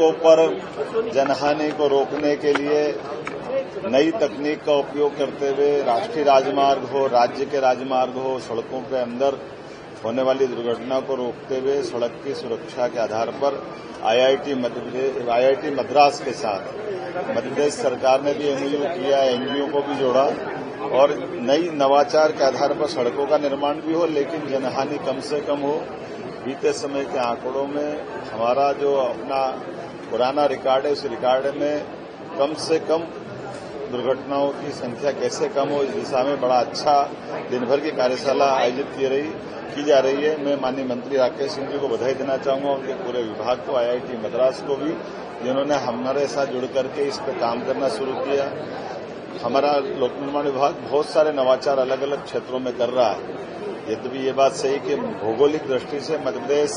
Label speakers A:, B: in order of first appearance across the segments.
A: सड़कों पर जनहानि को रोकने के लिए नई तकनीक का उपयोग करते हुए राष्ट्रीय राजमार्ग हो, राज्य के राजमार्ग हो, सड़कों के अंदर होने वाली दुर्घटना को रोकते हुए सड़क की सुरक्षा के आधार पर आईआईटी मद्रास के साथ मध्य प्रदेश सरकार ने भी एमओयू किया, एनजीओ को भी जोड़ा और नई नवाचार के आधार पर सड़कों का निर्माण भी हो, लेकिन जनहानि कम से कम हो। बीते समय के आंकड़ों में हमारा जो अपना पुराना रिकॉर्ड है, उस रिकॉर्ड में कम से कम दुर्घटनाओं की संख्या कैसे कम हो, इस दिशा में बड़ा अच्छा दिन भर की कार्यशाला आयोजित की जा रही है। मैं माननीय मंत्री राकेश सिंह जी को बधाई देना चाहूंगा, उनके पूरे विभाग को, आईआईटी मद्रास को भी, जिन्होंने हमारे साथ जुड़ करके इस पर काम करना शुरू किया। हमारा लोक निर्माण विभाग बहुत सारे नवाचार अलग अलग क्षेत्रों में कर रहा है। यद्यपि ये बात सही कि भौगोलिक दृष्टि से मध्य प्रदेश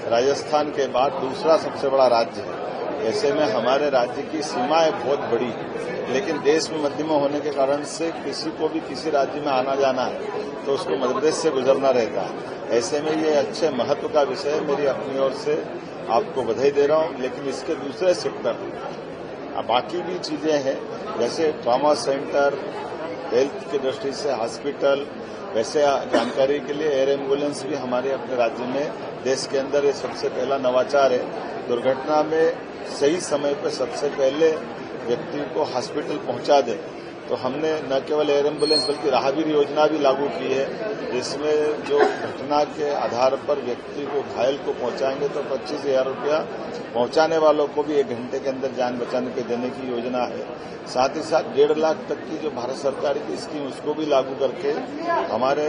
A: राजस्थान के बाद दूसरा सबसे बड़ा राज्य है। ऐसे में हमारे राज्य की सीमाएं बहुत बड़ी है, लेकिन देश में मध्यमा होने के कारण से किसी को भी किसी राज्य में आना जाना है तो उसको मध्य प्रदेश से गुजरना रहता है। ऐसे में ये अच्छे महत्व का विषय, मेरी अपनी ओर से आपको बधाई दे रहा हूं। लेकिन इसके दूसरे सेक्टर बाकी भी चीजें हैं, जैसे ट्रॉमा सेंटर, हेल्थ की दृष्टि से हॉस्पिटल, वैसे जानकारी के लिए एयर एम्बुलेंस भी हमारे अपने राज्य में, देश के अंदर ये सबसे पहला नवाचार है। दुर्घटना में सही समय पर सबसे पहले व्यक्ति को हॉस्पिटल पहुंचा दे, तो हमने न केवल एयर एम्बुलेंस बल्कि राहगीर योजना भी लागू की है, जिसमें जो घटना के आधार पर व्यक्ति को, घायल को पहुंचाएंगे तो 25,000 रुपया, पहुंचाने वालों को भी 1 घंटे के अंदर जान बचाने के देने की योजना है। साथ ही साथ 1.5 लाख तक की जो भारत सरकार की स्कीम, उसको भी लागू करके हमारे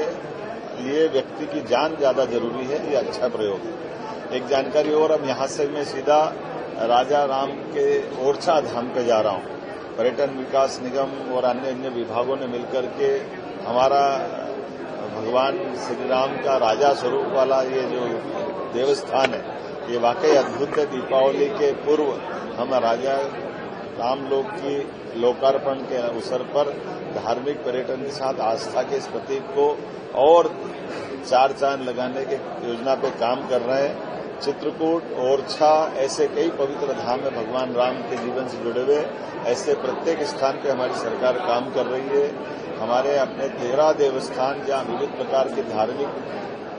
A: लिए व्यक्ति की जान ज्यादा जरूरी है। ये अच्छा प्रयोग है। एक जानकारी और, अब यहां से मैं सीधा राजा राम के ओरछा धाम पे जा रहा हूं। पर्यटन विकास निगम और अन्य विभागों ने मिलकर के हमारा भगवान श्री राम का राजा स्वरूप वाला ये जो देवस्थान है, ये वाकई अद्भुत है। दीपावली के पूर्व हम राजा राम लोग की लोकार्पण के अवसर पर धार्मिक पर्यटन के साथ आस्था के इस प्रतीक को और 4 चांद लगाने की योजना पे काम कर रहे हैं। चित्रकूट, ओरछा, ऐसे कई पवित्र धाम है भगवान राम के जीवन से जुड़े हुए। ऐसे प्रत्येक स्थान पे हमारी सरकार काम कर रही है। हमारे अपने 13 देवस्थान जहां विविध प्रकार के धार्मिक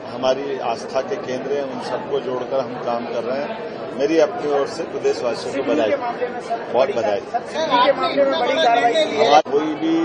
A: हमारी आस्था के केंद्र हैं, उन सबको जोड़कर हम काम कर रहे हैं। मेरी अपनी ओर से प्रदेशवासियों को बधाई, बहुत बधाई। कोई भी